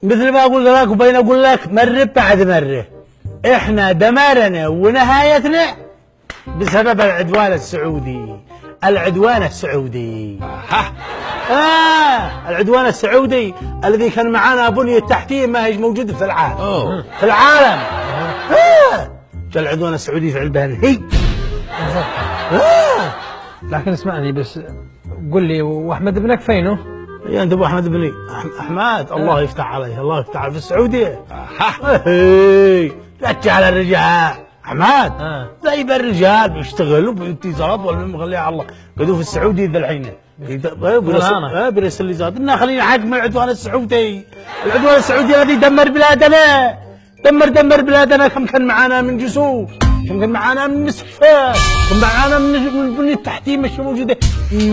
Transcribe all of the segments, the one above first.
مثل ما اقول لك وبين اقول لك مرة بعد مرة، احنا دمارنا ونهايتنا بسبب العدوان السعودي. العدوان السعودي العدوان السعودي الذي كان معنا بنية تحتية ما هيش موجودة في العالم. في العالم جاء العدوان السعودي في علبها هي. لكن اسمعني بس، قل لي واحمد ابنك فينه؟ يا انت ابو احمد بني احمد الله يفتح عليه، الله يفتح عليه في السعوديه. رجع الرجال احمد زي الرجال بيشتغل وباتصالات والمخليها على الله. قدوا في السعوديه ذا الحين برسل لي زاد انه خليني حاكم العدوان السعودي. العدوان السعودي الذي دمر بلادنا، دمر بلادنا. كم كان معانا من جسور، كم كان معانا من مستشفيات، كم معانا من البنية التحتية مش موجودة.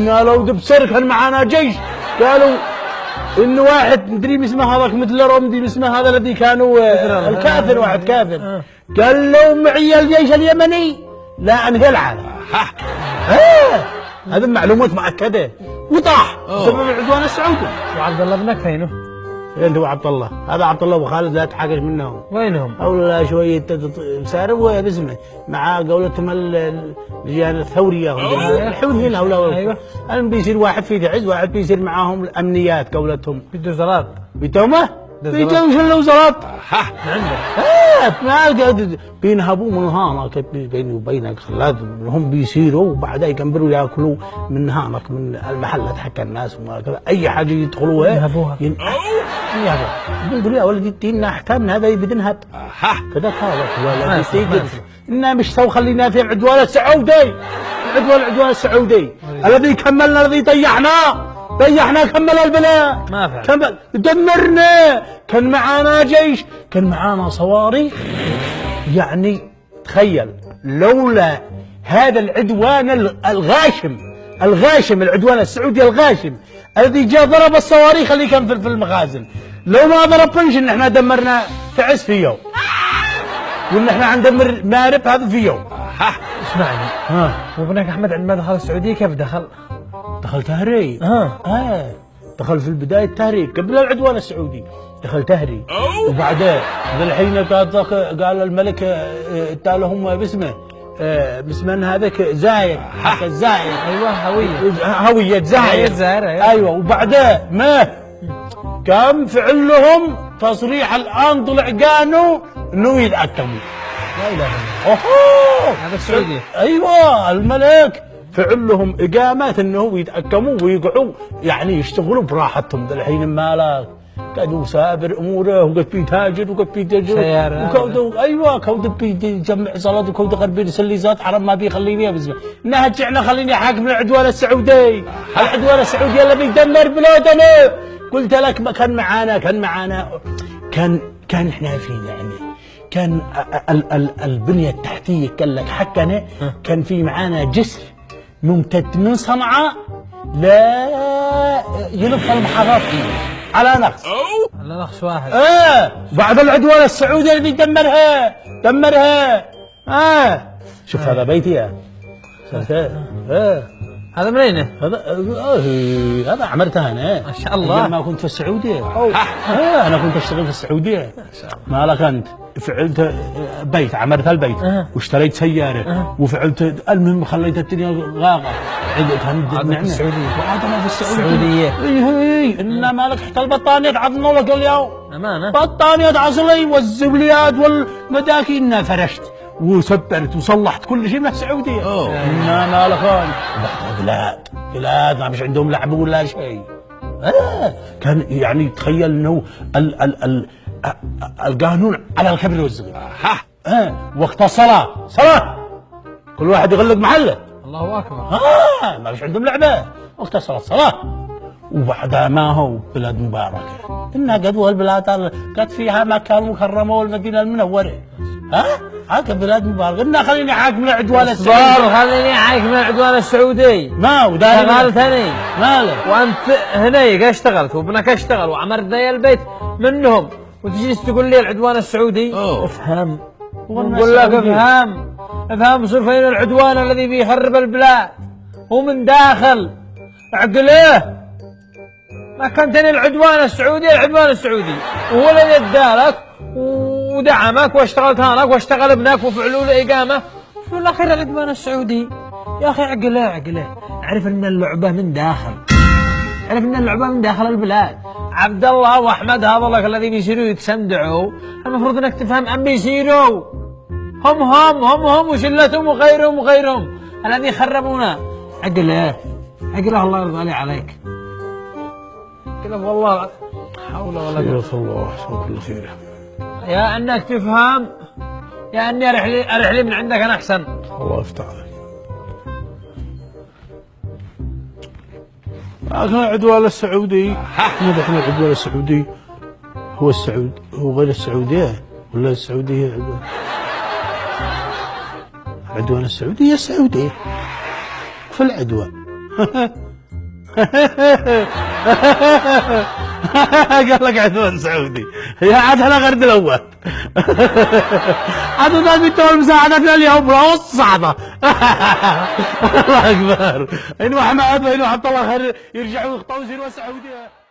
قالوا دبسر كان معانا جيش، قالوا انه واحد مدري اسمه هذاك مثل رومدي اسمه هذا الذي كانوا الكافر، واحد كافر قال له معي الجيش اليمني لا انهي العالم. هذه معلومات مؤكدة وطاح بسبب العدوان السعودي. وعبد الله ابنك فينه؟ انت وعبد الله، هذا عبد الله وخالد لا تحاجج منهم. وينهم؟ أول شوية ساروا باسمه مع قولتهم اللجان الثورية الحوثيين هؤلاء. ايوه بيصير واحد في تعز، واحد بيصير معاهم الأمنيات قولتهم. بده زلط بيتومه؟ بيجوا شلوا زلط عندك ما بينهبوا من هانك بيني وبينك خلات هم بيصيروا وبعدها يكملوا ياكلوا من هانك من المحلات حق الناس وما كذا. اي حاجه يدخلوها ينهبوها. يقولوا يا ولدي الدين احكام هذا بنهب كذا هذا إننا مش سوى خلينا في العدوان السعودي. العدوان السعودي الذي كملنا، الذي ضيعنا كمل البناء ما فعل كمل دمرنا. كان معانا جيش، كان معانا صواريخ. يعني تخيل لولا هذا العدوان الغاشم العدوان السعودي الغاشم الذي جاء ضرب الصواريخ اللي كان في المخازن، لو ما ضربنش ان احنا دمرنا تعز في يوم، وان احنا عندمر مارب هذا في يوم. اسمعني وابنك احمد عندما دخل السعوديه كيف دخل؟ دخل تهري. دخل في البداية تهري قبل العدوان السعودي، دخل تهري. وبعدين الحين قال الملك اتالهم باسمه باسمه هذاك زاير حق الزاير. ايوه هوية زاير. ايوه وبعدين ما كم فعل لهم تصريح الان طلع قالوا انه يتأكدوا. لا اله الا الله. هذا السعودية. ايوه الملك فعل لهم إقامات أنه يتأكموا ويقعوا يعني يشتغلوا براحتهم. الحين مالك قاعد سابر أموره وقد بيتاجر وقد بيتاجر وكود أيوة كود بيجمع صلاة وكود غربي يرسل زات عرب ما بيخليني بزمان إنها تجعلنا خليني حاكم العدوان السعودي. العدوان السعودي اللي بيدمر بلادنا. قلت لك كان معانا كان احنا في يعني كان البنية التحتية قال لك حقنا كان في معانا جسر ممتد من صنعاء لا يلف المحافظات على نقص واحد. بعد العدوان السعودي الذي دمرها. شوف هذا بيتي هذا منين؟ هذا عمرته انا ما شاء الله. ما كنت في السعوديه. انا كنت اشتغل في السعوديه. ما لك انت فعلت بيت، عمرت البيت واشتريت سياره وفعلت المهم خليت الدنيا غاغه. عدت في السعوديه وعدنا في السعوديه. إن مالك حتى البطانيات عضنا لك اليوم امانه. بطانيات عصلي والزبليات والمداكين فرشت وسبرت وصلحت كل شيء من السعوديه. إنما لكان بلاد ما مش عندهم لعب ولا شيء. كان يعني تخيل انه القانون على الكبر والصغير. وقت الصلاه كل واحد يغلق محله. الله اكبر. ما مش عندهم لعبه. وقت الصلاه وبعدها ما هو بلاد مباركه. إنها قد البلاد قد فيها مكة المكرمه والمدينه المنوره. هاك بلاد مبارك. إنها خليني حاكم العدوان السعودي. خليني حاكم العدوان السعودي. ما وداري شغلتني مالك وانت هنيك اشتغلت وابنك اشتغل وعمرت ذي البيت منهم وتجلس تقول لي العدوان السعودي. افهم نقول لك افهم صرف فين العدوان الذي بيخرب البلاد ومن داخل عقله مكنتني العدوان السعودي، العدوان السعودي وهو الذي ادالك ودعمك واشتغلت هانك واشتغل ابنك وفعلوا له اقامه، في الاخير العدوان السعودي. يا اخي عقله عقله، اعرف ان اللعبه من داخل، اعرف ان اللعبه من داخل البلاد. عبد الله واحمد هذول الذي بيصيروا يتسمدعوا، المفروض انك تفهم ام بيصيروا هم وشلتهم وغيرهم الذي يخربونا. عقله الله يرضى عليك. كذا والله حول ولا قوة. الله يحفظك كل خير. يا انك تفهم يا اني ارح لي من عندك انا احسن. الله يفتح عليك. لكن العدوان السعودي احنا دحين العدوان السعودي هو السعود، هو غير السعودية ولا السعودية العدوان؟ العدوان السعودي هي السعودية في العدوان. قال لك عدوان سعودي يا عاد هلا غرد الاول. عاد ذاك انتوا المساعدة اليوم راس صعبة. الله اكبر. انه حماد وانه عبد الله خير يرجعوا يخطوا يصيروا سعودية.